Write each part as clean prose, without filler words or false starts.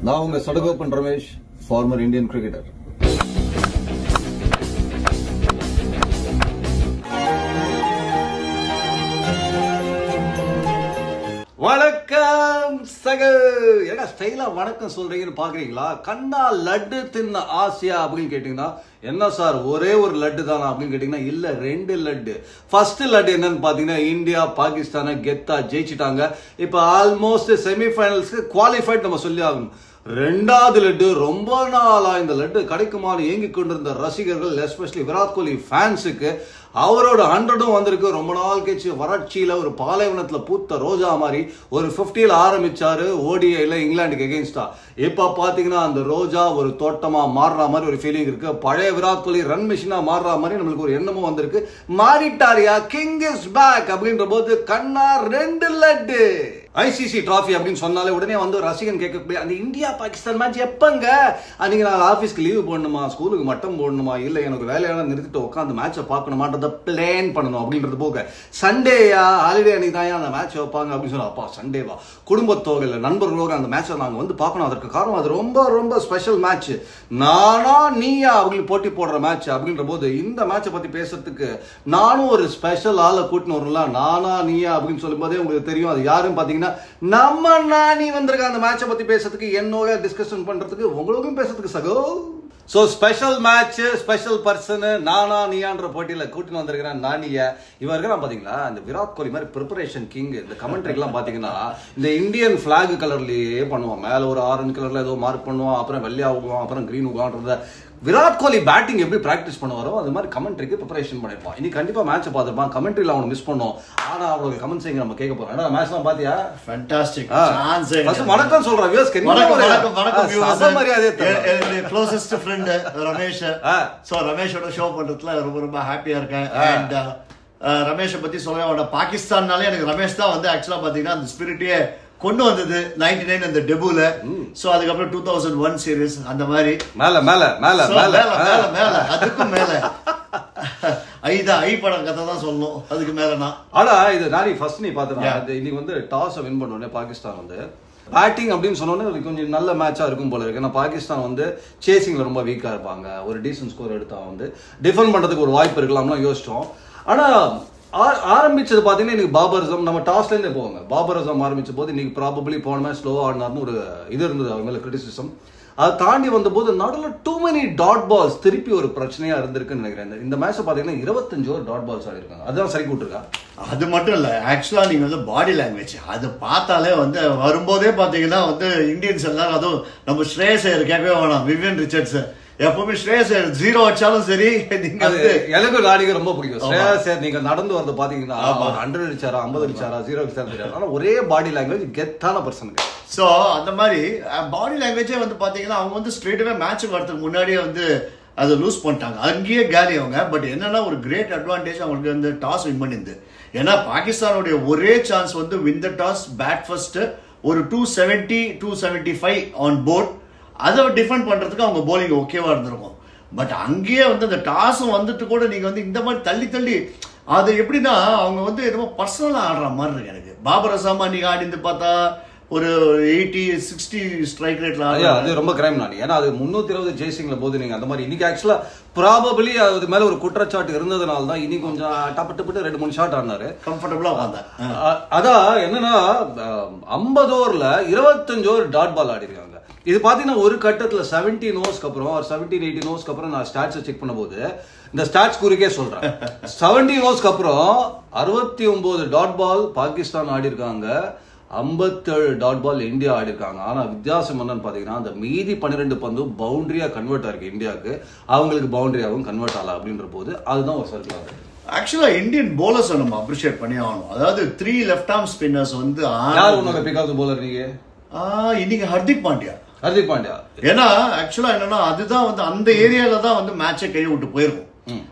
நான் உங்க Sadagopan Ramesh, farmer Indian cricketer. வணக்கம் சக. என்ன ஸ்டைலா வணக்கம் சொல்றீங்கன்னு பாக்குறீங்களா? கண்ணா லட்டு தின்ன ஆசையா அப்படின்னு கேட்டீங்கன்னா, என்ன சார் ஒரே ஒரு லட்டு தானா அப்படின்னு கேட்டீங்கன்னா, இல்ல 2 லட்டு. ஃபர்ஸ்ட் லட்டு என்னன்னு பாத்தீங்கன்னா, இந்தியா பாகிஸ்தானை கெத்தா ஜெயிச்சிட்டாங்க. இப்ப ஆல்மோஸ்ட் செமிஃபைனல்ஸ்க்கு குவாலிஃபைட் நம்ம சொல்லி ஆகணும். 2வது லட்டு ரொம்ப நாளா இந்த லட்டு கிடைக்குமாறு ஏங்கி கொண்டிருந்த ரசிகர்கள், எஸ்பெஷலி விராட் கோலி ஃபேன்ஸுக்கு அவரோட 100ம் வந்திருக்கு. ரொம்ப நாள் கழிச்சு வறட்சியில ஒரு பாலைவனத்துல பூத்த ரோஜா மாதிரி ஒரு 50ல ஆரம்பிச்சாரு ஓடிஐல இங்கிலாந்துக்கு எகெயின்ஸ்டா. இப்ப பாத்தீங்கன்னா அந்த ரோஜா ஒரு தோட்டமா மாறுற மாதிரி ஒரு ஃபீலிங் இருக்கு. பழைய விராட் கோலி ரன் மிஷினா மாறுற மாதிரி நம்மளுக்கு ஒரு எண்ணமும் வந்திருக்கு. மாறிட்டாரியா, கிங் இஸ் பேக் அப்படின்ற போது கண்ணா 2 லட்டு. ஐசிசி டிராஃபி அப்படின்னு சொன்னாலே உடனே வந்து ரசிகன் கேட்கக்கூடிய அந்த இந்தியா பாகிஸ்தான் மேட்ச் எப்பங்க? அன்னைக்கு நான் ஆஃபீஸ்க்கு லீவு போடணுமா, ஸ்கூலுக்கு மட்டும் போடணுமா, இல்ல எனக்கு வேலையெல்லாம் நிறுத்திட்டு உட்காந்து மேட்சை பார்க்கணுமான்றத பிளான் பண்ணணும் அப்படின்றது போக, சண்டேயா ஹாலிடே அன்னைக்கு தான் அந்த மேட்ச் வைப்பாங்க அப்படின்னு சொன்னா, அப்பா சண்டேவா குடும்பத்தோடு இல்லை நண்பர்களோடு அந்த மேட்சை நாங்கள் வந்து பார்க்கணும். அதற்கு காரணம் அது ரொம்ப ரொம்ப ஸ்பெஷல் மேட்ச், நானா நீயா அப்படின்னு போட்டி போடுற மேட்ச் அப்படின்ற போது இந்த மேட்சை பத்தி பேசுறதுக்கு நானும் ஒரு ஸ்பெஷல் ஆளை கூட்டின்னு வரல. நானா நீயா அப்படின்னு சொல்லும் போதே உங்களுக்கு தெரியும் அது யாருன்னு பாத்தீங்கன்னா நம்ம நானி வந்திருக்க அந்த மேட்சை பத்தி பேசுறதுக்கு, என்னோட டிஸ்கஷன் பண்றதுக்கு, உங்களுக்கும் பேசுறதுக்கு சகோ. So special match, special person, நானா நீயான்ற போட்டியில கூட்டின்னு வந்திருக்கிறேன் நானியா. இவருக்கு பாத்தீங்களா இந்த விராட் கோலி மாதிரி ப்ரிப்பரேஷன் கிங். இந்த கமெண்ட்ரி எல்லாம் பாத்தீங்கன்னா இந்த இந்தியன் பிளாக் கலர்லயே பண்ணுவான். மேல ஒரு ஆரஞ்சு கலர்ல ஏதோ மார்க் பண்ணுவான், அப்புறம் வெள்ளையா ஊகுவான், அப்புறம் கிரீன் ஊகுவான்றத. விராட் கோலி பேட்டிங் எப்படி பிராக்டிஸ் பண்ணுவாரோ அது மாதிரி கமெண்ட்ரிக்கு ப்ரிப்பரேஷன் பண்ணிருப்பான். இன்னைக்கு கண்டிப்பா மேட்ச் பார்த்திருப்பான். கமெண்ட்ரியில அவனை மிஸ் பண்ணோம். ஆனா அவங்களுக்கு கமெண்ட்ஸ் எங்க நம்ம கேட்க போறோம். மேட்ச் எல்லாம் பாத்தியா? ஃபேண்டாஸ்டிக். வணக்கம் சொல்றேன் வியூவர்ஸ். வணக்கம் மரியாதை. என்னுடைய க்ளோசஸ்ட் ஃப்ரெண்ட் ரமேஷ். சோ ரமேஷோட ஷோ பண்றதுல ரொம்ப ரொம்ப ஹாப்பியா இருக்கேன். அண்ட் ரமேஷை பத்தி சொல்ல, பாகிஸ்தான்னாலே எனக்கு ரமேஷ் தான் வந்து ஆக்சுவலா பாத்தீங்கன்னா அந்த ஸ்பிரிட்டே கொண்டு வந்தது 99 அந்த டெபுல. சோ அதுக்கப்புறம் 2001 சீரிஸ் அந்த மாதிரி மேல மேல மேல மேல மேல அதுக்கும் மேல ஐ படம் கதை தான் சொல்லணும். அதுக்கு மேலனா ஆனா இது நானி ஃபர்ஸ்ட் நீ பாத்தா இன்னைக்கு வந்து டாஸ் வின் பண்ணோடனே பாகிஸ்தான் வந்து பேட்டிங் அப்படின்னு சொன்னோன்னே கொஞ்சம் நல்ல மேட்சா இருக்கும் போல இருக்கு. ஏன்னா பாகிஸ்தான் வந்து சேசிங்ல ரொம்ப வீக்கா இருப்பாங்க. ஒரு டீசன்ட் ஸ்கோர் எடுத்தா வந்து டிஃபெண்ட் பண்றதுக்கு ஒரு வாய்ப்பு இருக்கலாம்னு யோசிச்சோம். ஆனா ஆரம்பிச்சது பாத்தீங்கன்னா இன்னைக்கு பாபர் அசம், நம்ம டாஸ்ல இருந்தே போவாங்க. பாபர் அசம் ஆரம்பிச்ச போது இன்னைக்கு ப்ராபபிளி போன மேட்ச் ஸ்லோவா ஆடினார்னு ஒரு இது இருந்தது அவங்க மேல கிரிட்டிசிசம். அதை தாண்டி வந்த போது நடுவில் டூ மெனி டாட் பால்ஸ் திருப்பி ஒரு பிரச்சனையா இருந்திருக்குன்னு நினைக்கிறேன். இந்த மேட்ச் பாத்தீங்கன்னா 25 ஓவர் டாட் பால்ஸ் ஆடி இருக்காங்க. அதுதான் சரி கூட்டிருக்கா. அது மட்டும் இல்ல, ஆக்சுவலா நீங்க வந்து பாடி லாங்குவேஜ் அது பார்த்தாலே வந்து வரும்போதே பாத்தீங்கன்னா வந்து இந்தியன்ஸ் எல்லாரும், அதுவும் நம்ம ஸ்ரேயஸ் ஐயர் கேட்கவே வேணாம், விவியன் ரிச்சர்ட்ஸ் எப்பவுமே ஸ்ரேயஸ் ஐயர் 0 அடிச்சாலும் சரி. எனக்கு நாடிக்கு ரொம்ப பிடிக்கும் ஸ்ரேயஸ் ஐயர். நீங்க நடந்து வரது பாத்தீங்கன்னா 100 அடிச்சாரா 50 அடிச்சாரா 0 அடிச்சாரா, ஆனா ஒரே பாடி லாங்குவேஜ் கெத்தான பர்சனுக்கு. சோ அந்த மாதிரி பாடி லாங்குவேஜே வந்து பாத்தீங்கன்னா அவங்க வந்து ஸ்ட்ரெயிட்டாவே மேட்சுக்கு வரதுக்கு முன்னாடியே வந்து அதை லூஸ் பண்ணிட்டாங்க. அங்கேயே கேலி அவங்க. பட் என்னன்னா ஒரு கிரேட் அட்வான்டேஜ் அவங்களுக்கு வந்து டாஸ் வின் பண்ணிருந்து. ஏன்னா பாகிஸ்தானுடைய ஒரே சான்ஸ் வந்து win the toss, bat first, ஒரு 270 275 ஆன் போர்ட். அதை டிஃபெண்ட் பண்றதுக்கு அவங்க போலிங் ஓகேவா இருந்திருக்கும். பட் அங்கேயே வந்து அந்த டாஸும் வந்துட்டு கூட நீங்க வந்து இந்த மாதிரி தள்ளி தள்ளி அது எப்படின்னா அவங்க வந்து ஏதோ பர்சனலா ஆடுற மாதிரி இருக்கு. எனக்கு பாபர் அசாமா நீங்க ஆடிந்து பார்த்தா ஒரு 80-60 ஸ்ட்ரைக் ரேட்ல அது ரொம்ப கிரைம் நானி. ஏன்னா அது 320 ஜெய்சிங்ல போது நீங்க அந்த மாதிரி இன்னைக்கு ஆக்சுவலா ப்ராபபிளி அது மேல ஒரு குற்றச்சாட்டு இருந்ததுனால தான் இன்னைக்கு கொஞ்சம் டப்பட்டு 2-3 ஷாட் ஆடினாரு, கம்ஃபர்டபுளா வந்தார். அதான் என்னன்னா 50 ஓவர்ல 25 ஓவர் டாட் பால் ஆடி இருக்காங்க. இது பாத்தீங்கன்னா ஒரு கட்டத்துல 17 ஓவர்ஸ்க்கு அப்புறம் 17-18 ஓவர்ஸ்க்கு அப்புறம் நான் ஸ்டாட்ஸ் செக் பண்ண போது இந்த ஸ்டாட்ஸ் குறிக்கே சொல்றேன். 17 ஓவர்ஸ்க்கு அப்புறம் 69 டாட் பால் பாகிஸ்தான் ஆடி இருக்காங்க, 57 டாட் பால் இந்தியா ஆடி இருக்காங்க. ஆனா வித்தியாசம் என்னன்னு பாத்தீங்கன்னா அந்த மீதி 12 பந்து பவுண்டரியா கன்வெர்ட் ஆயிருக்கு இந்தியாவுக்கு, அவங்களுக்கு பவுண்டரியாவும் கன்வெர்ட் ஆகல அப்படின்ற போது அதுதான் ஒரு சர்க்கிள் ஆகுது. ஆக்சுவலா இந்தியன் போலர்ஸ் நம்ம அப்ரிஷியேட் பண்ணி ஆகணும். அதாவது 3 லெஃப்ட் ஆர்ம் ஸ்பின்னர்ஸ் வந்து யார் உன்னோட பிகாஸ் போலர் நீங்க? இன்னைக்கு ஹர்திக் பாண்டியா. ஏன்னா ஆக்சுவலா என்னன்னா அதுதான் வந்து அந்த ஏரியால தான் வந்து மேட்சை கை விட்டு போயிருக்கும்.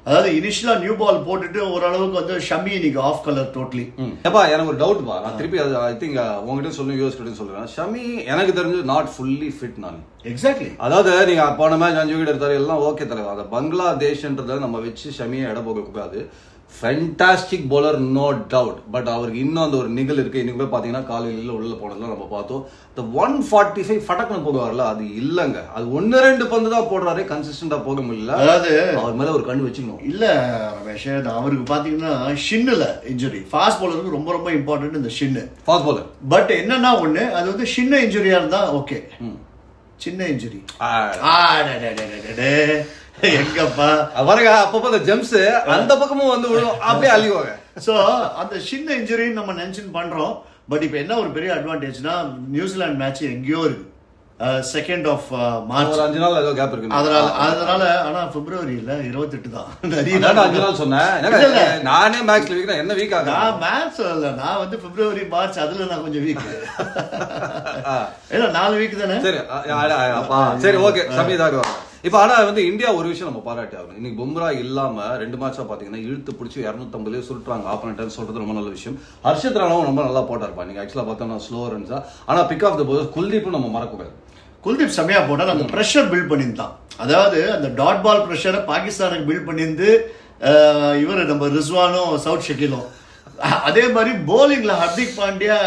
அதாவது இனிஷியலா நியூ பால் போட்டுட்டு ஓரளவுக்கு வந்து ஷமி இன்னைக்கு ஆஃப் கலர் டோட்டலி. ஏப்பா எனக்கு ஒரு டவுட் பா, நான் திருப்பி ஐ திங்க் உங்ககிட்ட சொல்லணும் யூஎஸ் கிட்ட சொல்றேன். ஷமி எனக்கு தெரிஞ்சு நாட் ஃபுல்லி ஃபிட். நான் எக்ஸாக்ட்லி அதாவது நீங்க போன மேட்ச் 5 விக்கெட் எடுத்தாரு எல்லாம் ஓகே தலைவர். அந்த பங்களாதேஷ்ன்றத நம்ம வச்சு ஷமியை இட போக கூடாது. Fantastic bowler no doubt. But அவருக்கு இன்னும் அந்த ஒரு நிகழ் இருக்கு. இன்னைக்கு போய் பாத்தீங்கன்னா காலையில உள்ள போனதுல நம்ம பார்த்தோம். இந்த 145 ஃபடக்குன்னு போடுவார்ல, அது இல்லங்க. அது 1-2 பந்து தான் போடுறாரு, கன்சிஸ்டன்டா போக முடியல. அதாவது அவர் மேல ஒரு கண்ணு வச்சுக்கணும். இல்ல ரமேஷ், அவருக்கு பாத்தீங்கன்னா ஷின்னுல இன்ஜுரி. ஃபாஸ்ட் பவுலருக்கு ரொம்ப ரொம்ப இம்பார்ட்டன்ட் இந்த ஷின்னு, ஃபாஸ்ட் பவுலர். பட் என்னன்னா ஒண்ணு, அது வந்து சின்ன இன்ஜுரியா இருந்தா ஓகே. சின்ன இன்ஜுரி எங்கப்பா அவருங்க அப்பப்போ அந்த ஜெம்ஸ் அந்த பக்கமும் வந்து விழும், அப்படியே அழிவாங்க. சோ அந்த சின்ன இன்ஜுரின்னு நம்ம மென்ஷன் பண்றோம். பட் இப்ப என்ன ஒரு பெரிய அட்வான்டேஜ்னா, நியூசிலாந்து மேட்ச் எங்கேயோ இருக்கு, 2nd of March. ஒரு 5 நாள் ஏதோ கேப் இருக்கு. அதனால ஆனா பிப்ரவரி இல்ல 28 தான். நிறைய 5 நாள் சொன்னேன் நானே. மேட்ச்ல வீக் என்ன வீக் ஆகும்? நான் மேட்ச் இல்ல, நான் வந்து பிப்ரவரி மார்ச் அதுல நான் கொஞ்சம் வீக். ஏன்னா 4 வீக் தானே. சரி சரி ஓகே சமீதாக. இப்ப ஆனா வந்து இந்தியா ஒரு விஷயம் நம்ம பாராட்டி ஆகணும். இன்னைக்கு பும்ரா இல்லாம 2 மேட்சா பாத்தீங்கன்னா இழுத்து பிடிச்சி 250 சுருட்டுறாங்க ஆப்போனன்ட் சொல்றது ரொம்ப நல்ல விஷயம். ஹர்ஷத் ராணாவும் ரொம்ப நல்லா போட்டாருப்பா. நீங்க ஆக்சுவலா பார்த்தோம்னா ஸ்லோ ரன்ஸா. ஆனா பிக் ஆஃப் த பவுலர் குல்தீப்பும் நம்ம மறக்கக்கூடாது. குல்தீப் செமையா போட்டார். அந்த பிரஷர் பில்ட் பண்ணியிருந்தான். அதாவது அந்த டாட் பால் பிரஷரை பாகிஸ்தானுக்கு பில்ட் பண்ணியிருந்து இவர் நம்ம ரிஸ்வானும் சவுத் ஷக்கீலும், அதே மாதிரி போலிங்ல ஹர்திக் பாண்டியா,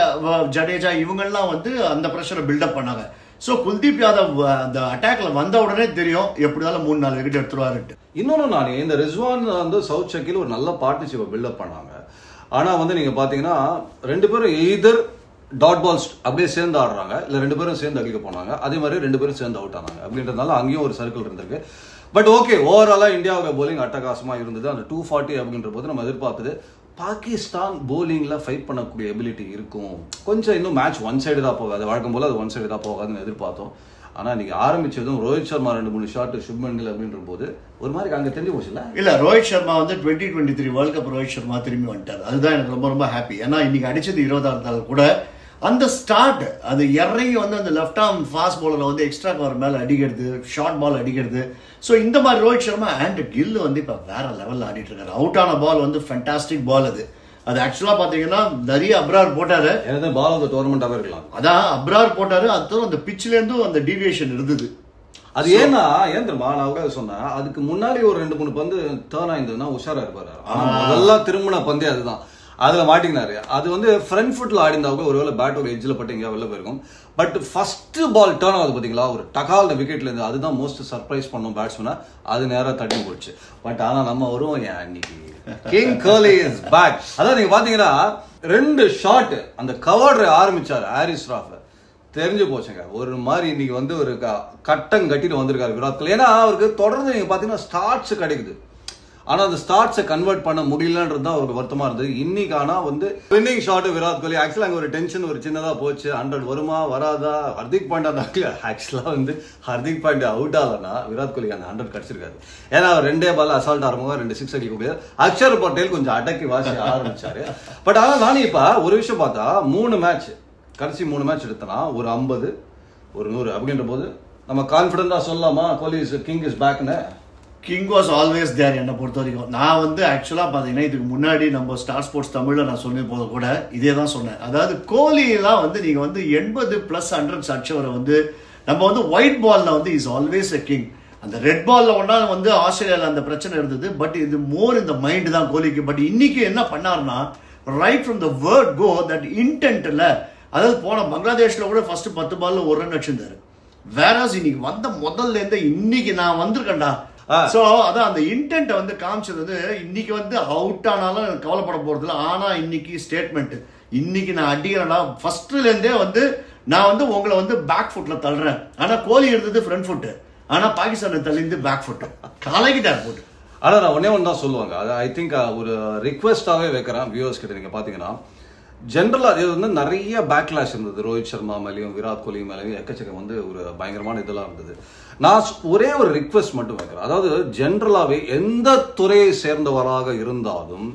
ஜடேஜா இவங்கெல்லாம் வந்து அந்த பிரஷரை பில்டப் பண்ணாங்க. சோ குல்தீப் யாதவ் அந்த அட்டாக்ல வந்த உடனே தெரியும் எப்படினாலும் 3-4 விக்கெட் எடுத்துருவாருட்டு. இன்னொன்னு நானே இந்த ரிஸ்வான் வந்து சவுத் ஷக்கீல் ஒரு நல்ல பார்ட்னர்ஷிப்பை பில்டப் பண்ணாங்க. ஆனா வந்து நீங்க பாத்தீங்கன்னா 2 பேரும் எய்தர் டாட் பால்ஸ் அப்படியே சேர்ந்து ஆடுறாங்க, இல்ல 2 பேரும் சேர்ந்து அடிக்க போனாங்க. அதே மாதிரி 2 பேரும் சேர்ந்து அவுட் ஆனாங்க. அப்படின்றதுனால அங்கேயும் ஒரு சர்க்கிள் இருந்திருக்கு. பட் ஓகே, ஓவராலா இந்தியாவுக்கு போலிங் அட்டகாசமா இருந்தது. அந்த 240 அப்படின்ற போது நம்ம எதிர்பார்த்தது பாகிஸ்தான் போலிங்ல ஃபைட் பண்ணக்கூடிய எபிலிட்டி இருக்கும். கொஞ்சம் இன்னும் மேட்ச் ஒன் சைடு தான் போகாது, வழக்கம் போல அது ஒன் சைடு தான் போகாதுன்னு எதிர்பார்த்தோம். ஆனா நீங்க ஆரம்பிச்சதும் ரோஹித் சர்மா 2-3 ஷாட், சுப்மன் கில் அப்படின்ற போது ஒரு மாதிரி அங்க தெரிஞ்சு போச்சுல. இல்ல ரோஹித் சர்மா வந்து 2023 வேர்ல்ட் கப் ரோஹித் சர்மா திரும்பி வந்துட்டார். அதுதான் எனக்கு ரொம்ப ரொம்ப ஹாப்பி. ஏன்னா இன்னைக்கு அடிச்சது 20 இருந்தாலும் கூட அந்த ஸ்டார்ட், அது இறங்கி வந்து அந்த லெஃப்ட் ஆர்ம் ஃபாஸ்ட் பாலரை வந்து எக்ஸ்ட்ரா கவர் மேல அடிக்கிறது, ஷார்ட் பால் அடிக்கிறது. ஸோ இந்த மாதிரி ரோஹித் சர்மா அண்ட் கில் வந்து இப்போ வேற லெவலில் ஆடிட்டு இருக்காரு. அவுட் ஆன பால் வந்து ஃபேண்டாஸ்டிக் பால். அது ஆக்சுவலா பாத்தீங்கன்னா நிறைய அப்ரார் போட்டாரு. பால் ஆஃப் தி டோர்னமெண்டாவே இருக்கலாம். அதான் அப்ரார் போட்டாரு. அது அந்த பிட்ச்ல இருந்து அந்த டீவியேஷன் இருந்தது. அது ஏன்னா ஏன் தெரியுமா, நான் அவங்க சொன்னேன், அதுக்கு முன்னாடி ஒரு 2-3 பந்து டர்ன் ஆயிருந்ததுன்னா உஷாரா இருப்பாரு. ஆனா முதல்ல திரும்பின பந்தே அதுதான், அதுல மாட்டிக்கினாரு. அது வந்து ஃப்ரண்ட் ஃபுட்ல ஆடிந்தாங்க, ஒருவேளை பேட்டோட எட்ஜில் பட்டு எங்கேயா வெளில போயிருக்கும். பட் ஃபர்ஸ்ட் பால் டர்ன் ஆகுது பாத்தீங்களா, ஒரு டகால் விக்கெட்ல இருந்து, அதுதான் மோஸ்ட் சர்ப்ரைஸ் பண்ணும் பேட்ஸ்மேனா. அது நேரம் தட்டி போச்சு. பட் ஆனா நம்ம வருவோம் இன்னைக்கு கிங் கோலி இஸ் பேக். அதான் நீங்க பாத்தீங்கன்னா 2 ஷாட் அந்த கவர் ஆரம்பிச்சாரு ஹாரிஸ் ராஃப், தெரிஞ்சு போச்சுங்க. ஒரு மாதிரி இன்னைக்கு வந்து ஒரு கட்டம் கட்டிட்டு வந்திருக்காரு விராட் கோலி. ஏன்னா அவருக்கு தொடர்ந்து நீங்க பாத்தீங்கன்னா ஸ்டார்ட்ஸ் கிடைக்குது, ஆனா அந்த ஸ்டார்ட்ஸை கன்வெர்ட் பண்ண முடியலன்றது தான் அவருக்கு வருத்தமா இருந்தது. இன்னைக்கு ஆனா வந்து வின்னிங் ஷாட் விராட் கோலி. ஆக்சுவலா அங்க ஒரு டென்ஷன் ஒரு சின்னதா போச்சு, 100 வருமா வராதா. ஹர்திக் பாண்டியா ஆக்சுவலா வந்து ஹர்திக் பாண்டியா அவுட் ஆகலன்னா விராட் கோலிக்கு அந்த 100 கிடைச்சிருக்காரு. ஏன்னா அவர் 2 பால் அசால்ட் ஆரம்பமா 2 6 அடிக்க முடியாது. அக்ஷர் பட்டேல் கொஞ்சம் அடக்கி வாசி ஆரம்பிச்சாரு. பட் ஆனா நானும் இப்ப ஒரு விஷயம் பார்த்தா 3 மேட்ச், கடைசி 3 மேட்ச் எடுத்தனா ஒரு 50 ஒரு 100 அப்படின்ற போது நம்ம கான்பிடண்டா சொல்லலாமா கோலி இஸ் கிங் இஸ் பேக்னு? King was always there. என்னை பொறுத்த வரைக்கும் நான் வந்து ஆக்சுவலா பாத்தீங்கன்னா இதுக்கு முன்னாடி நம்ம ஸ்டார் ஸ்போர்ட்ஸ் தமிழ்ல நான் சொன்ன போது கூட இதே தான் சொன்னேன். அதாவது கோலி எல்லாம் வந்து நீங்க வந்து 80+100 அடிச்சவரை வந்து நம்ம வந்து ஒயிட் பால்ல வந்து இஸ் ஆல்வேஸ் எ கிங். அந்த ரெட் பால்ல ஒன்னா வந்து ஆஸ்திரேலியால அந்த பிரச்சனை இருந்தது. பட் இது மோர் இந்த மைண்ட் தான் கோலிக்கு. பட் இன்னைக்கு என்ன பண்ணாருன்னா, right from the word go that இன்டென்ட்ல, அதாவது போன பங்களாதேஷ்ல கூட ஃபர்ஸ்ட் 10 பால்ல 1 ரன் அடிச்சிருந்தாரு. வேறாஸ் இன்னைக்கு வந்த முதல்ல இருந்து இன்னைக்கு நான் வந்திருக்கேன்டா. சோ அதான் அந்த இன்டென்ட் வந்து காமிச்சது வந்து இன்னைக்கு வந்து அவுட் ஆனாலும் கவலைப்பட போறது இல்லை. ஆனா இன்னைக்கு ஸ்டேட்மெண்ட், இன்னைக்கு நான் அடிக்கிறேன்னா ஃபர்ஸ்ட்ல இருந்தே வந்து நான் வந்து உங்களை வந்து பேக் ஃபுட்ல தள்ளுறேன். ஆனா கோலி இருந்தது ஃப்ரண்ட் ஃபுட், ஆனா பாகிஸ்தான் தள்ளிந்து பேக் ஃபுட் கலக்கிட்டார் போட்டு. ஆனா நான் ஒன்னே ஒன்று தான் சொல்லுவாங்க, அது ஐ திங்க் ஒரு ரிக்வெஸ்டாவே வைக்கிறேன் வியூவர்ஸ் கிட்ட. நீங்க பாத்தீங்கன்னா ஜென்ரலா இது வந்து நிறைய பேக்லாஷ் இருந்தது ரோஹித் சர்மா மேலேயும் விராட் கோலி மேலேயும் எக்கச்சக்கம் வந்து ஒரு பயங்கரமான இதெல்லாம் இருந்தது. நான் ஒரே ஒரு ரிக்வெஸ்ட் மட்டும் வைக்கிறேன். அதாவது ஜென்ரலாவே எந்த துறையை சேர்ந்தவராக இருந்தாலும்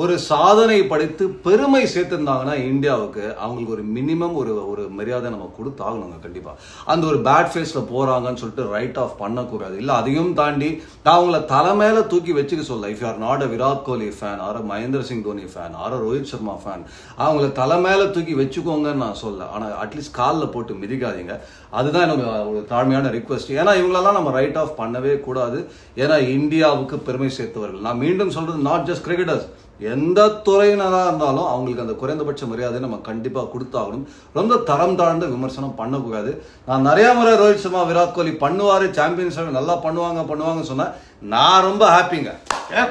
ஒரு சாதனை படைத்து பெருமை சேர்த்திருந்தாங்கன்னா இந்தியாவுக்கு அவங்களுக்கு ஒரு மினிமம் ஒரு மரியாதை நம்ம கொடுத்தாகணுங்க கண்டிப்பா. அந்த ஒரு பேட் ஃபேஸ்ல போறாங்கன்னு சொல்லிட்டு ரைட் ஆஃப் பண்ணக்கூடாது. இல்ல அதையும் தாண்டி நான் அவங்கள தலைமையில தூக்கி வச்சுக்க சொல்ல. If you are not a Virat Kohli fan or Mahendra Singh Dhoni fan or Rohit Sharma fan, அவங்கள தலைமையில தூக்கி வச்சுக்கோங்கன்னு நான் சொல்ல. ஆனா அட்லீஸ்ட் காலில் போட்டு மிதிக்காதீங்க. அதுதான் எனக்கு ஒரு தாழ்மையான ரிக்வெஸ்ட். ஏன்னா இவங்களெல்லாம் நம்ம ரைட் ஆஃப் பண்ணவே கூடாது. ஏன்னா இந்தியாவுக்கு பெருமை சேர்த்தவர்கள். நான் மீண்டும் சொல்றது, நாட் ஜஸ்ட் கிரிக்கெட்டர்ஸ், எந்த துறையினராக இருந்தாலும் அவங்களுக்கு அந்த குறைந்தபட்ச மரியாதை நம்ம கண்டிப்பா கொடுத்தாகணும். ரொம்ப தரம் தாழ்ந்த விமர்சனம் பண்ணக்கூடாது. நான் நிறைய முறை ரோஹித் சர்மா விராட் கோலி பண்ணுவாரு, சாம்பியன்ஸ் நல்லா பண்ணுவாங்க சொன்னா நான் ரொம்ப ஹாப்பிங்க.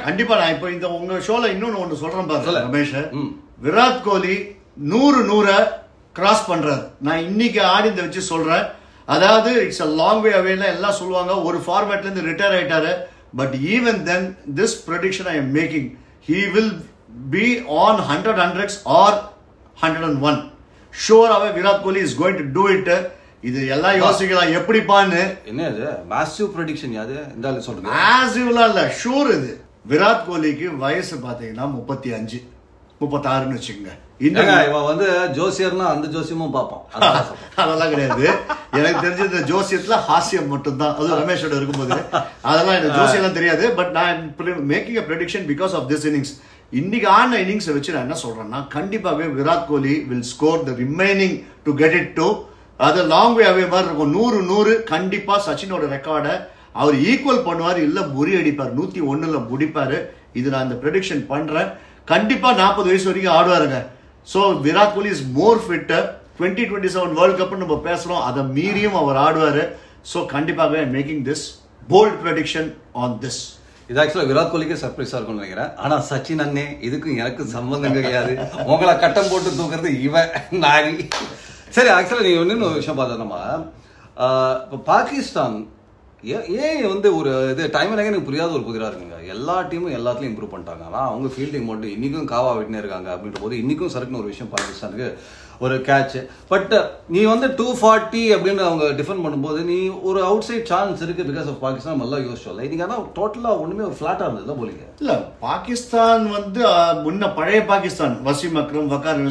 கண்டிப்பா நான் இப்ப இந்த உங்க ஷோல இன்னொன்னு ஒன்று சொல்றேன் பாருங்க ரமேஷ். விராட் கோலி 100 கிராஸ் பண்றாரு. நான் இன்னைக்கு ஆடிந்த வச்சு சொல்றேன். அதாவது இட்ஸ் அ லாங் வே அவே எல்லாம் சொல்லுவாங்க. ஒரு ஃபார்மேட்ல இருந்து ரிட்டையர் ஆயிட்டாரு. But even then this prediction I am making, he will be on 100 hundreds or 101. Sure away Virat Kohli is going to do it. இது எல்லாம் யோசிக்கலாம் எப்படிப்பான்னு. என்ன இது மேசிவ் ப்ரெடிக்ஷன்? யாது இந்த சொல்றீங்க? மேசிவ்லாம் இல்ல, ஷூர். இது விராட் கோலிக்கு வயசு பாத்தீங்கன்னா 35 36ன்னு வச்சுக்கோங்க. இவன் வந்து ஜோசியர்னா அந்த ஜோசியமும் பார்ப்பான். அதெல்லாம் கிடையாது. எனக்கு தெரிஞ்ச இந்த ஜோசியத்துல ஹாஸ்யம் மட்டும்தான். அது ரமேஷோட இருக்கும்போது அதெல்லாம் எனக்கு ஜோசியம் தெரியாது. பட் நான் making a prediction because of this innings. இன்னைக்கு ஆன இன்னிங்ஸை வச்சு நான் என்ன சொல்றேன்னா, கண்டிப்பாகவே Virat Kohli will score the remaining to get it to. அது லாங் வே அவே மாதிரி இருக்கும். 100 கண்டிப்பா சச்சினோட ரெக்கார்டை அவர் ஈக்குவல் பண்ணுவார், இல்ல முறியடிப்பார். 101ல முடிப்பாரு. இது நான் இந்த ப்ரெடிக்ஷன் பண்றேன். கண்டிப்பா 40 வயசு வரைக்கும் ஆடுவாருங்க. So Virat Kohli is more fitter. 2027 world cup நம்ம பேசுறோம், அதை மீறியும் அவர் ஆடுவாரு. சோ கண்டிப்பாக making this bold prediction on this. இது ஆக்சுவலா விராட் கோலிக்கே சர்ப்ரைஸா இருக்கும்னு நினைக்கிறேன். ஆனா சச்சின் அண்ணே இதுக்கும் எனக்கு சம்பந்தம் கிடையாது. உங்களை கட்டம் போட்டு தூக்குறது இவன் நாரி. சரி, ஆக்சுவலா நீங்க இன்னொரு விஷயம் பார்த்தா, நம்ம இப்போ பாகிஸ்தான் ஏன் வந்து ஒரு இது டைம் எனக்கு புரியாத ஒரு புதிராக இருக்குங்க. எல்லா டீமும் எல்லாத்துலையும் இம்ப்ரூவ் பண்ணிட்டாங்க. ஆனால் அவங்க ஃபீல்டிங் மட்டும் இன்னைக்கும் காவா விட்டுனே இருக்காங்க. அப்படின்ற போது இன்னைக்கும் சருக்குன்னு ஒரு விஷயம் பாகிஸ்தானுக்கு ஒரு கேட்ச். பட் நீ வந்து 240 அப்படின்னு அவங்க டிஃபெண்ட் பண்ணும்போது நீ ஒரு அவுட் சைட் சான்ஸ் இருக்கு பிகாஸ் ஆஃப் பாகிஸ்தான் நல்லா யோசிச்சோம். இன்னைக்கு ஆனால் டோட்டலாக ஒன்றுமே ஒரு ஃபிளாட்டாக இருந்தது போலீங்க. இல்லை, பாகிஸ்தான் வந்து முன்ன பழைய பாகிஸ்தான் வசீம் அக்ரம், வக்கார்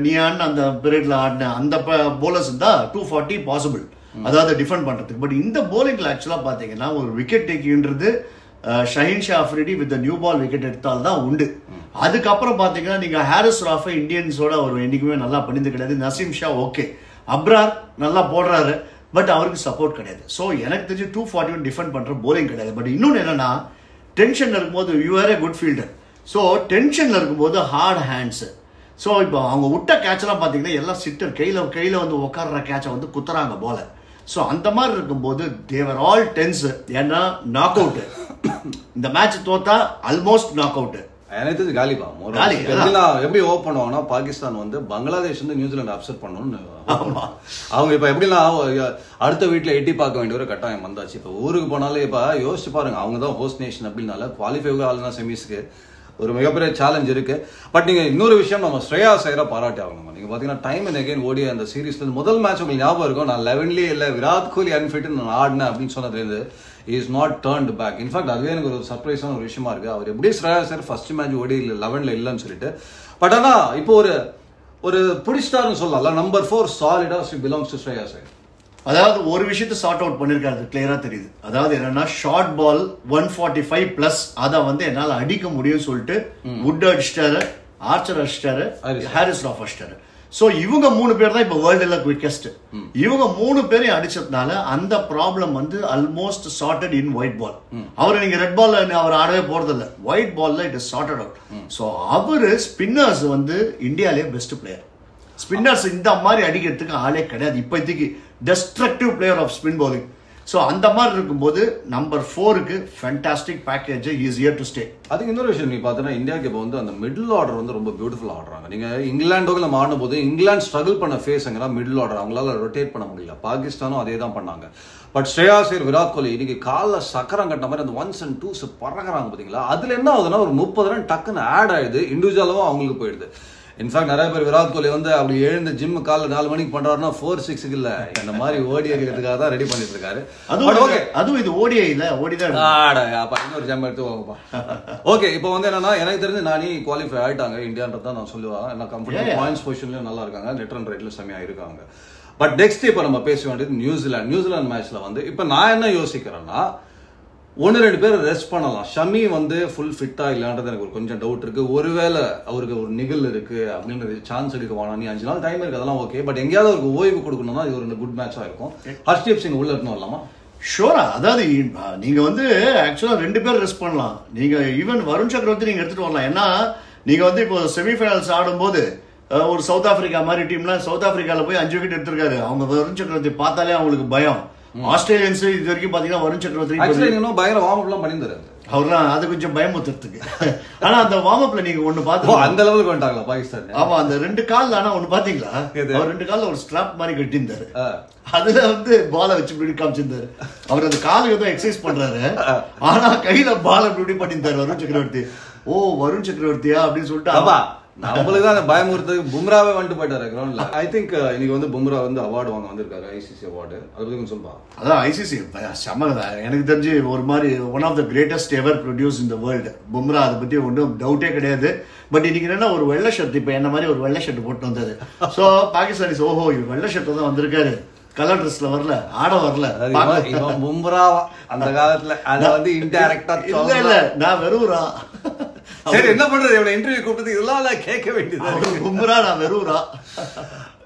நியான் அந்த பீரியட்ல ஆடின அந்த போலர்ஸ் தான் 240 பாசிபிள், அதாவது டிஃபெண்ட் பண்றதுக்கு. பட் இந்த போலிங்ல ஆக்சுவலா பாத்தீங்கன்னா ஒரு விக்கெட் டேக்கிங்ன்றது Shaheen Shah Afridi with new ball wicket எடுத்தால் தான் உண்டு. அதுக்கப்புறம் பாத்தீங்கன்னா நீங்க ஹாரிஸ் ராஃபை இந்தியன்ஸோட அவர் என்னைக்குமே நல்லா பண்ணியது கிடையாது. நசீம் ஷா ஓகே, அப்ரார் நல்லா போடுறாரு, பட் அவருக்கு சப்போர்ட் கிடையாது. ஸோ எனக்கு தெரிஞ்சு 241 டிஃபெண்ட் பண்ற போலிங் கிடையாது. பட் இன்னொன்று என்னன்னா, டென்ஷன்ல இருக்கும்போது you R A good fielder. So டென்ஷன்ல இருக்கும்போது ஹார்ட் ஹேண்ட்ஸ். ஸோ இப்போ அவங்க விட்ட கேட்ச்லாம் பார்த்தீங்கன்னா எல்லாம் சிட்டர் கையில வந்து உட்கார்ற கேட்சை வந்து குத்துறாங்க போல. ஸோ அந்த மாதிரி இருக்கும்போது தேவர் ஆல் டென்ஸ். ஏன்னா நாக் அவுட், இந்த மேட்ச் தோத்தா ஆல்மோஸ்ட் நாக் அவுட். எனக்கு காலிபா எப்படி ஓப் பண்ணுவாங்கன்னா, பாகிஸ்தான் வந்து பங்களாதேஷ் வந்து நியூசிலாந்து அப்செட் பண்ணணும்னு அவங்க இப்ப எப்படின்னா அடுத்த வீட்டுல எட்டி பார்க்க வேண்டிய ஒரு கட்டாயம் வந்தாச்சு. இப்ப ஊருக்கு போனாலே இப்ப யோசிச்சு பாருங்க, அவங்க தான் ஹோஸ்ட் நேஷன் அப்படின்னால குவாலிஃபை ஆளுனா செமிஸ்க்கு ஒரு மிகப்பெரிய சேலஞ்ச் இருக்கு. பட் நீங்க இன்னொரு விஷயம், நம்ம ஸ்ரேயா ஐயரை பாராட்டி ஆகணும். நீங்க பாத்தீங்கன்னா டைம் அண்ட் அகைன் ஓடிய அந்த சீரீஸ்ல முதல் மேட்ச் உங்களுக்கு ஞாபகம் இருக்கும், நான் 11லயே இல்ல விராட் கோலி அன்ஃபிட் நான் ஆடினேன் அப்படின்னு சொன்னது is not turned back. In fact அதுவே எனக்கு ஒரு சர்ப்ரைஸான ஒரு விஷயமா இருக்கு. அவர் எப்படி ஸ்ரேயா ஐயர் ஃபர்ஸ்ட் மேட்ச் ஓடி 11ல இல்லைன்னு சொல்லிட்டு. பட் ஆனா இப்போ ஒரு பிடிஸ்டார்னு சொல்லலாம். நம்பர் 4 சாலிடா பிலாங்ஸ் டு ஸ்ரேயா ஐயர். அதாவது ஒரு விஷயத்தை சார்ட் அவுட் பண்ணிருக்காரு, கிளியரா தெரியுது. அதாவது என்னன்னா, ஷார்ட் பால் 145 பிளஸ் அதை வந்து என்னால அடிக்க முடியும் சொல்லிட்டு வுட் அடிச்சிட்டாரு, ஆர்ச்சர் அடிச்சிட்டாரு, ஹாரிஸ் ராஃப் அடிச்சிட்டாரு. சோ இவங்க 3 பேர் தான் இப்ப வேர்ல்டுல குவிக்கஸ்ட். இவங்க 3 பேரையும் அடிச்சதுனால அந்த ப்ராப்ளம் வந்து almost chartered in white ball. அவரை நீங்க ரெட் பால்ல அவர் ஆடவே போறது இல்ல, ஒயிட் பால்ல it is charted out. So அவரு ஸ்பின்னர்ஸ் வந்து இந்தியாலே பெஸ்ட் பிளேயர். ஸ்பின்னர்ஸ் இந்த மாதிரி அடிக்கிறதுக்கு ஆளே கிடையாது இப்போதைக்கு. Destructive player of spin bowling. So அந்த மாதிரி இருக்கும்போது நம்பர் 4க்கு fantastic package, is here to stay. அதுக்கு இன்னொரு விஷயம் நீ பார்த்தீங்கன்னா, இந்தியாவுக்கு இப்போ வந்து அந்த மிடில் ஆர்டர் வந்து ரொம்ப பியூட்டிஃபுல் ஆடுறாங்க. நீங்க இங்கிலாண்டோக்கு நம்ம ஆடும் போது இங்கிலாந்து ஸ்ட்ரகிள் பண்ண ஃபேஸ் எங்கன்னா மிடில் ஆர்டர், அவங்களால ரொட்டேட் பண்ண முடியல. பாகிஸ்தானும் அதே தான் பண்ணாங்க. பட் ஸ்ரேயா ஐயர், விராட் கோலி இன்னைக்கு காலில் சக்கரம் கட்ட மாதிரி அந்த 1s and 2s பறக்கிறாங்க பார்த்தீங்களா. அதுல என்ன ஆகுதுன்னா, ஒரு 30 ரன் டக்குன்னு ஆட் ஆயிடுது, இண்டிவிஜுவலாவும் அவங்களுக்கு போயிடுது. இன்ஃபேக்ட் நிறைய பேர் விராட் கோலி வந்து அப்படி எழுந்து ஜிம் காலைல 4 மணிக்கு பண்றாருன்னா 4-6 இல்ல இந்த மாதிரி ஓடி இருக்கிறதுக்காக தான் ரெடி பண்ணிட்டு இருக்காரு. அதுவும் இது ஓடிஐ இல்ல, ஓடிதான். அப்ப இன்னொரு ஜம் எடுத்து வாங்கப்பா. ஓகே, இப்போ வந்து என்னன்னா எனக்கு தெரிஞ்சு நானி குவாலிஃபை ஆயிட்டாங்க இந்தியான்றதான் நான் சொல்லுவேன். என்ன கம்ஃபர்டபிள் பாயிண்ட்ஸ் பொசிஷன்லயும் நல்லா இருக்காங்க, லெஃப்ட் அண்ட் ரைட்ல செமையா இருக்காங்க. பட் நெக்ஸ்ட் இப்ப நம்ம பேச வேண்டியது நியூசிலாந்து மேட்ச்ல வந்து இப்ப நான் என்ன யோசிக்கிறேன்னா 1-2 பேர் ரெஸ்ட் பண்ணலாம். ஷமி வந்து ஃபுல் ஃபிட்டா இல்லன்றது எனக்கு ஒரு கொஞ்சம் டவுட் இருக்கு. ஒருவேளை அவருக்கு ஒரு நிகழ் இருக்கு அப்படின்றது சான்ஸ் எடுக்க வேணாம், நீ 5 நாள் டைம் இருக்கு, அதெல்லாம் ஓகே. பட் எங்கேயாவது ஒரு ஓய்வு கொடுக்கணும்னா இது ஒரு குட் மேட்சா இருக்கும். ஹர்ஷ்தீப் சிங் உள்ள இருக்கணும் வரலாமா? ஷோரா. அதாவது நீங்க வந்து ஆக்சுவலா 2 பேர் ரெஸ்ட் பண்ணலாம். நீங்க ஈவன் வருண் சக்கரவர்த்தி நீங்க எடுத்துட்டு வரலாம். ஏன்னா நீங்க வந்து இப்போ செமிஃபைனல்ஸ் ஆடும்போது ஒரு சவுத் ஆப்பிரிக்கா மாதிரி டீம்லாம் சவுத் ஆப்பிரிக்கால போய் 5 விக்கெட் எடுத்திருக்காரு. அவங்க வருண் சக்கரவர்த்தி பார்த்தாலே அவங்களுக்கு பயம். ஆஸ்திரேலியன்ஸ் இது வரைக்கும் பாத்தீங்கன்னா வருண் சக்கரவர்த்தி பயங்கர வார்ம் அப்லாம் பண்ணிருந்தாரு. அவர்லாம் அது கொஞ்சம் பயமுத்துறதுக்கு. ஆனா அந்த வார்ம் அப்ல நீங்க ஒண்ணு பாத்து அந்த லெவலுக்கு வந்துட்டாங்களா பாகிஸ்தான்? ஆமா, அந்த 2 கால்ல ஆனா ஒண்ணு பாத்தீங்களா, அவர் 2 கால்ல ஒரு ஸ்ட்ராப் மாதிரி கட்டியிருந்தாரு. அதுல வந்து பால வச்சு இப்படி காமிச்சிருந்தாரு. அவர் அந்த காலுக்கு ஏதோ எக்ஸசைஸ் பண்றாரு, ஆனா கையில பால இப்படி பண்ணியிருந்தாரு வருண் சக்கரவர்த்தி. ஓ வருண் சக்கரவர்த்தியா அப்படின்னு சொல்லிட்டு நம்மளுக்கு தான் பயமுறுத்துக்கு பும்ராவே வந்துட்டு போயிட்டாரு கிரவுண்ட்ல. ஐ திங்க் இன்னைக்கு வந்து பும்ரா வந்து அவார்டு வாங்க வந்திருக்காரு, ஐசிசி அவார்டு. அதை பத்தி கொஞ்சம் சொல்லுவா. அதான் ஐசிசி செம்மதான் எனக்கு தெரிஞ்சு ஒரு மாதிரி one of the greatest ever produce in the world Bumrah. அதை பத்தி ஒன்றும் டவுட்டே கிடையாது. பட் இன்னைக்கு என்னன்னா ஒரு வெள்ளை ஷர்ட், இப்ப என்ன மாதிரி ஒரு வெள்ளை ஷர்ட் போட்டு வந்தது. சோ பாகிஸ்தானிஸ் ஓஹோ இவர் வெள்ளை ஷர்ட் தான் வந்திருக்காரு, கலர் ட்ரெஸ்ல வரல, ஆட வரல. பும்ராவா அந்த காலத்துல அத வந்து இன்டைரக்டா இல்ல நான் வெறும்ரா. சரி என்ன பண்றது, இவனை இன்டர்வியூ கூப்பிட்டு இதெல்லாம் கேட்க வேண்டியது. பும்ரா நான் வெறும்ரா.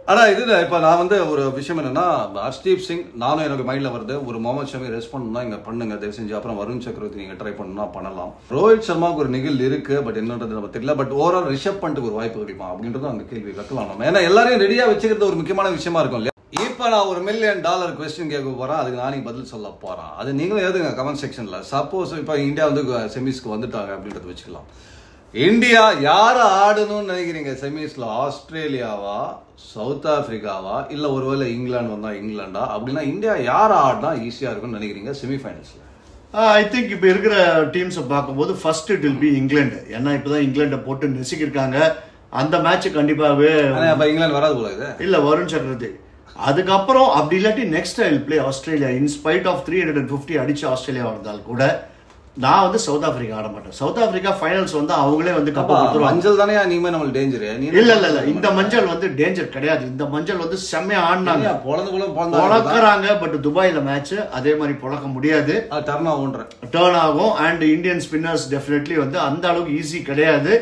ஆனா இது இப்ப நான் வந்து ஒரு விஷயம் என்னன்னா ஹர்ஷ்தீப் சிங் நானும் எனக்கு மைண்ட்ல வருது, ஒரு முகமது ஷமி ரெஸ்ட் பண்ணணும்னா இங்க பண்ணுங்க தயவு செஞ்சு. அப்புறம் வருண் சக்கரவர்த்தி நீங்க ட்ரை பண்ணணும்னா பண்ணலாம். ரோஹித் சர்மாவுக்கு ஒரு நிகழ் இருக்கு, பட் என்னன்றது நம்ம தெரியல. பட் ஓவரால் ரிஷப் பண்ணிட்டு ஒரு வாய்ப்பு கிடைக்குமா அப்படின்றது அந்த கேள்வி வைக்கலாம் நம்ம. ஏன்னா எல்லாரையும் ரெடியா வச்சுக்கிறது ஒரு முக்கியமான விஷயமா இருக்கும் இல்லையா? இப்ப நான் $1 மில்லியன் கொஸ்டின் கேட்க போறேன், அதுக்கு நானே பதில் சொல்ல போறேன். அது நீங்களும் எழுதுங்க கமெண்ட் செக்ஷன்ல. சப்போஸ் இப்ப இந்தியா வந்து செமிஸ்க்கு வந்துட்டாங்க அப்படின்றத வச்சுக்கலாம். இந்தியா யார ஆடணும்னு நினைக்கிறீங்க செமிஸ்ல? ஆஸ்திரேலியாவா, சவுத் ஆப்பிரிக்காவா, இல்ல ஒருவேளை இங்கிலாந்து வந்தா இங்கிலாண்டா? அப்படின்னா இந்தியா யார ஆடினா ஈஸியா இருக்கும்னு நினைக்கிறீங்க செமிஃபைனல்ஸ்ல? ஐ திங்க் இப்ப இருக்கிற டீம்ஸை பார்க்கும்போது first it will be England. ஏன்னா இப்பதான் இங்கிலாண்டை போட்டு நெசிக்கிருக்காங்க. அந்த மேட்ச் கண்டிப்பாவே இங்கிலாந்து வராது போல இது. இல்ல வருண் சக்கரவர்த்தி. அதுக்கப்புறம் அப்படி இல்லாட்டி next I will play Australia. In spite of 350 அடிச்சு ஆஸ்திரேலியா வந்தால் கூட நான் வந்து சவுத் ஆப்பிரிக்கா ஆட மாட்டேன். சவுத் ஆப்பிரிக்கா ஃபைனல்ஸ் வந்து அவங்களே வந்து கப்ப கொடுத்துருவாங்க. மஞ்சள் தானே நீமே நம்ம டேஞ்சர். இல்ல இந்த மஞ்சள் வந்து டேஞ்சர் கிடையாது. இந்த மஞ்சள் வந்து செம்மையா ஆடினாங்க, பொழக்கிறாங்க. பட் துபாயில மேட்ச் அதே மாதிரி பொழக்க முடியாது, டர்ன் ஆகும். அண்ட் இந்தியன் ஸ்பின்னர்ஸ் டெஃபினெட்லி வந்து அந்த அளவுக்கு ஈஸி கிடையாது.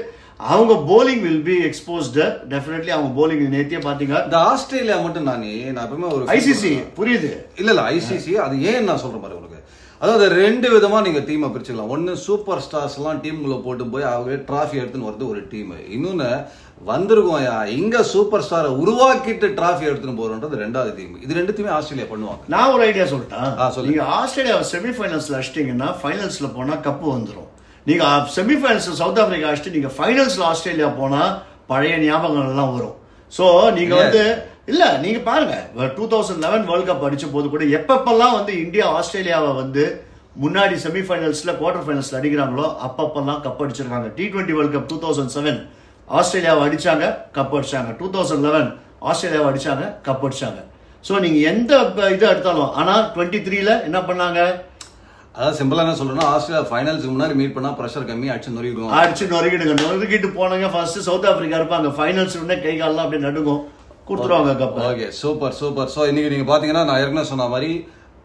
அவங்க bowling will be exposed definitely. அவங்க போலிங் நேத்தியே பாத்தீங்க. இந்த ஆஸ்திரேலியா மட்டும் நான் எப்பவுமே ஒரு ஐசிசி புரியுது இல்ல ஐசிசி அது ஏன் நான் சொல்றேன் பாரு உங்களுக்கு. அதாவது 2 விதமா நீங்க டீமை பிரிச்சுக்கலாம். ஒன்னு சூப்பர் ஸ்டார்ஸ் எல்லாம் டீம்குள்ள போட்டு போய் அவங்க டிராஃபி எடுத்துன்னு வருது ஒரு டீம். இன்னொன்னு வந்திருக்கோம் இங்க சூப்பர் ஸ்டாரை உருவாக்கிட்டு டிராஃபி எடுத்துன்னு போறோம்ன்றது 2வது டீம். இது 2த்தையுமே ஆஸ்திரேலியா பண்ணுவாங்க. நான் ஒரு ஐடியா சொல்லிட்டேன். நீங்க ஆஸ்திரேலியா செமிஃபைனல்ஸ்ல அடிச்சிட்டீங்கன்னா ஃபைனல்ஸ்ல போனா கப்பு வந்துடும். நீங்க செமிஃபைனல்ஸ் சவுத் ஆப்பிரிக்கா அடிச்சுட்டு நீங்க ஃபைனல்ஸ்ல ஆஸ்திரேலியா போனா பழைய ஞாபகங்கள் எல்லாம் வரும். சோ நீங்க வந்து இல்ல நீங்க பாருங்க 2011 வேர்ல்ட் கப் அடிச்ச போது கூட எப்பப்பெல்லாம் வந்து இந்தியா ஆஸ்திரேலியாவை வந்து முன்னாடி செமிஃபைனல்ஸ்ல குவார்டர் ஃபைனல்ஸ்ல அடிக்கிறாங்களோ அப்பப்பெல்லாம் கப் அடிச்சிருக்காங்க. T20 வேர்ல்ட் கப் 2007 ஆஸ்திரேலியாவை அடிச்சாங்க, கப் அடிச்சாங்க. 2011 ஆஸ்திரேலியாவை அடிச்சாங்க, கப் அடிச்சாங்க. சோ நீங்க எந்த இது எடுத்தாலும். ஆனா 23ல என்ன பண்ணாங்க? அதாவது சிம்பிளா என்ன சொல்லணும், ஆஸ்திரேலியா ஃபைனல்ஸ்க்கு முன்னாடி மீட் பண்ணா பிரஷர் கம்மி, அடிச்சு நொறுக்கிட்டு போனாங்க. ஃபர்ஸ்ட் சவுத் ஆப்பிரிக்கா இருப்பாங்க, ஃபைனல்ஸ் உடனே கை கால்லாம் அப்படியே நடுங்கும், கொடுத்துருவாங்க cup. Okay super super. So இன்னைக்கு நீங்க பாத்தீங்கன்னா நான் ஏற்கனவே சொன்ன மாதிரி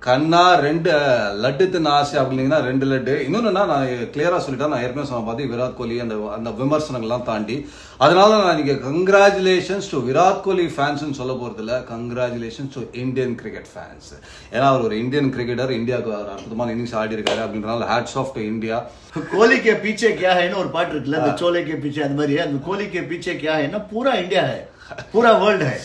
கண்ணா 2 லட்டு தின்ன ஆசை அப்படின்னா 2 லட்டு. இன்னொன்னு நான் கிளியரா சொல்லிட்டேன். நான் ஏற்கனவே சொன்ன பார்த்து விராட் கோலி அந்த விமர்சனங்கள்லாம் தாண்டி அதனால நான் நீங்க congratulations to Virat Kohli fans சொல்ல போறது இல்ல, congratulations to Indian cricket fans. ஏன்னா அவர் ஒரு இந்தியன் கிரிக்கெட்டர், இந்தியாவுக்கு அற்புதமான இன்னிங்ஸ் ஆடி இருக்காரு அப்படின்றனால hats off to India. Kohli கே பீச்சே கியா ஹைன்னு ஒரு பாட்டு இருக்குல்ல, அந்த சோலே கே பீச்சே அந்த மாதிரி. அந்த கோலி கே பீச்சே கியா ஹைன்னா பூரா இந்தியா ஹை, பூரா வேர்ல்டு ஹை.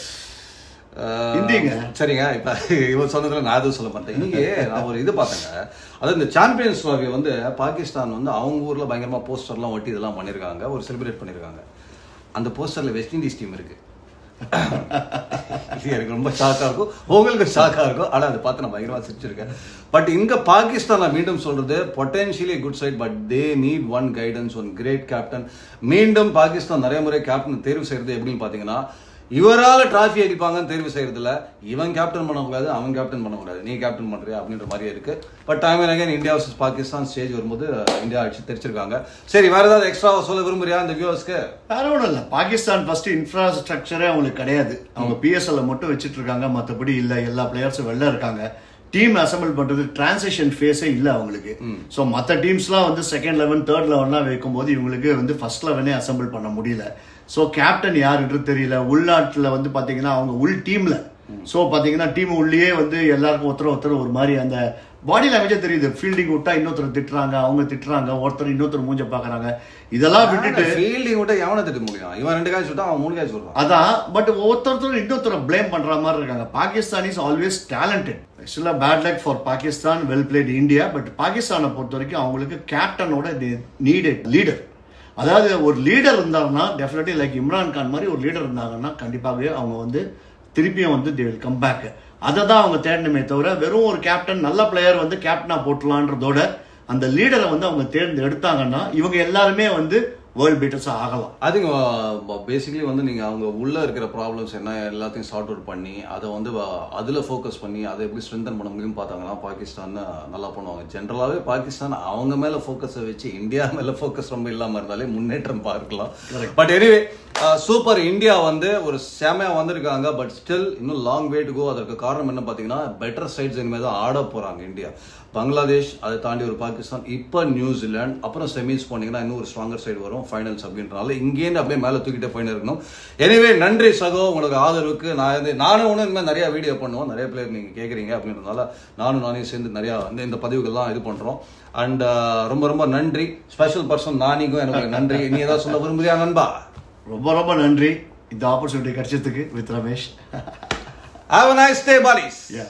சரிங்க. இப்ப இவர் சொன்னதுல நான் எதுவும் சொல்ல மாட்டேன். இன்னைக்கு நான் ஒரு இது பார்த்தேங்க, அதாவது இந்த சாம்பியன்ஸ் ட்ராஃபி வந்து பாகிஸ்தான் வந்து அவங்க ஊர்ல பயங்கரமா போஸ்டர்லாம் ஒட்டி இதெல்லாம் பண்ணிருக்காங்க, ஒரு செலிப்ரேட் பண்ணிருக்காங்க. அந்த போஸ்டர்ல வெஸ்ட் இண்டீஸ் டீம் இருக்கு. எனக்கு ரொம்ப ஷாக்கா இருக்கும், உங்களுக்கு ஷாக்கா இருக்கும். ஆனா அதை பார்த்து நான் பயங்கரமா சிரிச்சிருக்கேன். பட் இங்க பாகிஸ்தான் நான் மீண்டும் சொல்றது potentially good side, but they need one guidance, one great captain. மீண்டும் பாகிஸ்தான் நிறைய முறை கேப்டன் தேர்வு செய்யறது எப்படின்னு பாத்தீங்கன்னா, இவரால டிராஃபி அடிப்பாங்கன்னு தேர்வு செய்யறதுல இவன் கேப்டன் பண்ணக்கூடாது, அவன் கேப்டன் பண்ணக்கூடாது, நீ கேப்டன் பண்றியா அப்படின்ற மாதிரி இருக்கு. But time again India versus Pakistan stage வரும்போது இந்தியா அடிச்சு தெரிச்சிருக்காங்க. சரி, வேற ஏதாவது எக்ஸ்ட்ரா சொல்ல விரும்புறியா இந்த வியூவர்ஸ்க்கு? வேற ஒன்றும் இல்லை, பாகிஸ்தான் ஃபர்ஸ்ட் இன்ஃப்ராஸ்ட்ரக்சரே அவங்களுக்கு கிடையாது. அவங்க பிஎஸ்எல்ல மட்டும் வச்சுட்டு இருக்காங்க, மற்றபடி இல்லை. எல்லா பிளேயர்ஸும் வெளில இருக்காங்க. டீம் அசம்பிள் பண்றது டிரான்சிஷன் ஃபேஸே இல்லை அவங்களுக்கு. ஸோ மற்ற டீம்ஸ்லாம் வந்து செகண்ட் லெவன் தேர்ட் லெவன்லாம் வைக்கும்போது இவங்களுக்கு வந்து ஃபர்ஸ்ட் லெவனே அசம்பிள் பண்ண முடியல. ஸோ கேப்டன் யாருன்றது தெரியல. உள்நாட்டில் வந்து பார்த்தீங்கன்னா அவங்க உள் டீம்ல, ஸோ பார்த்தீங்கன்னா டீம் உள்ளேயே வந்து எல்லாருக்கும் ஒருத்தர் ஒரு மாதிரி அந்த பாடி லாங்குவேஜே தெரியுது. ஃபீல்டிங் விட்டா இன்னொருத்தர் திட்டுறாங்க, அவங்க திட்டுறாங்க, ஒருத்தர் இன்னொருத்தர் மூஞ்ச பாக்குறாங்க. இதெல்லாம் விட்டுட்டு ஃபீல்டிங் விட்டா எவனை திட்ட முடியும்? இவன் 2 கேட்ச் விட்டா அவன் 3 கேட்ச் விடுறான். அதான், பட் ஒருத்தர் இன்னொருத்தர் பிளேம் பண்ற மாதிரி இருக்காங்க. Pakistan is always talented. ஆக்சுவலா bad luck for Pakistan, well played India. But பாகிஸ்தானை பொறுத்த வரைக்கும் அவங்களுக்கு கேப்டனோட நீடட் லீடர். அதாவது ஒரு லீடர் இருந்தாங்கன்னா டெஃபினெட்லி லைக் இம்ரான் கான் மாதிரி ஒரு லீடர் இருந்தாங்கன்னா கண்டிப்பாகவே அவங்க வந்து திருப்பியும் வந்து தே வில் கம் பேக். அதை தான் அவங்க தேடணுமே தவிர வெறும் ஒரு கேப்டன் நல்ல பிளேயர் வந்து கேப்டனா போட்டலான்றதோட அந்த லீடரை வந்து அவங்க தேர்ந்து எடுத்தாங்கன்னா இவங்க எல்லாருமே வந்து வேர்ல்ட் பீட்டர்ஸா ஆகலாம். அதுங்க பேசிக்கலி வந்து நீங்க அவங்க உள்ள இருக்கிற ப்ராப்ளம்ஸ் என்ன எல்லாத்தையும் சார்ட் அவுட் பண்ணி அதை வந்து அதுல ஃபோக்கஸ் பண்ணி அதை எப்படி ஸ்ட்ரென்தன் பண்ண முடியும் பார்த்தாங்கன்னா பாகிஸ்தான் நல்லா பண்ணுவாங்க. ஜென்ரலாவே பாகிஸ்தான் அவங்க மேல ஃபோக்கஸை வச்சு இந்தியா மேல ஃபோக்கஸ் ரொம்ப இல்லாம இருந்தாலே முன்னேற்றம் பார்க்கலாம். பட் எனிவே சூப்பர், இந்தியா வந்து ஒரு செமையா வந்திருக்காங்க. பட் ஸ்டில் இன்னும் லாங் வே டு கோ. அதற்கு காரணம் என்ன பாத்தீங்கன்னா பெட்டர் சைட்ஸ் இனிமே தான் ஆட போறாங்க இந்தியா. பங்களாதேஷ், அதை தாண்டி ஒரு பாகிஸ்தான், இப்ப நியூசிலாந்து, அப்புறம் செமிஸ் போனீங்கன்னா இன்னும் ஒரு ஸ்ட்ராங்கர் சைடு வரும் ஃபைனல்ஸ் அப்படின்றனால இங்கேருந்து அப்படியே மேல தூக்கிட்டே போயின்னு இருக்கணும். எனிவே நன்றி சகோ உங்களுக்கு ஆதரவுக்கு. நானும் ஒன்றும் இனிமேல் நிறைய வீடியோ பண்ணுவோம், நிறைய பேர் நீங்க கேட்குறீங்க அப்படின்றதுனால நானே சேர்ந்து நிறைய இந்த பதிவுகள்லாம் இது பண்றோம். அண்ட் ரொம்ப ரொம்ப நன்றி. ஸ்பெஷல் பர்சன் நானிக்கும் எனக்கு நன்றி. நீ ஏதாவது சொல்ல விரும்புறியா நண்பா? ரொம்ப ரொம்ப நன்றி இந்த ஆப்பர்ச்சுனிட்டி கிடைச்சதுக்கு with Ramesh. Have a nice day, buddies. Yeah.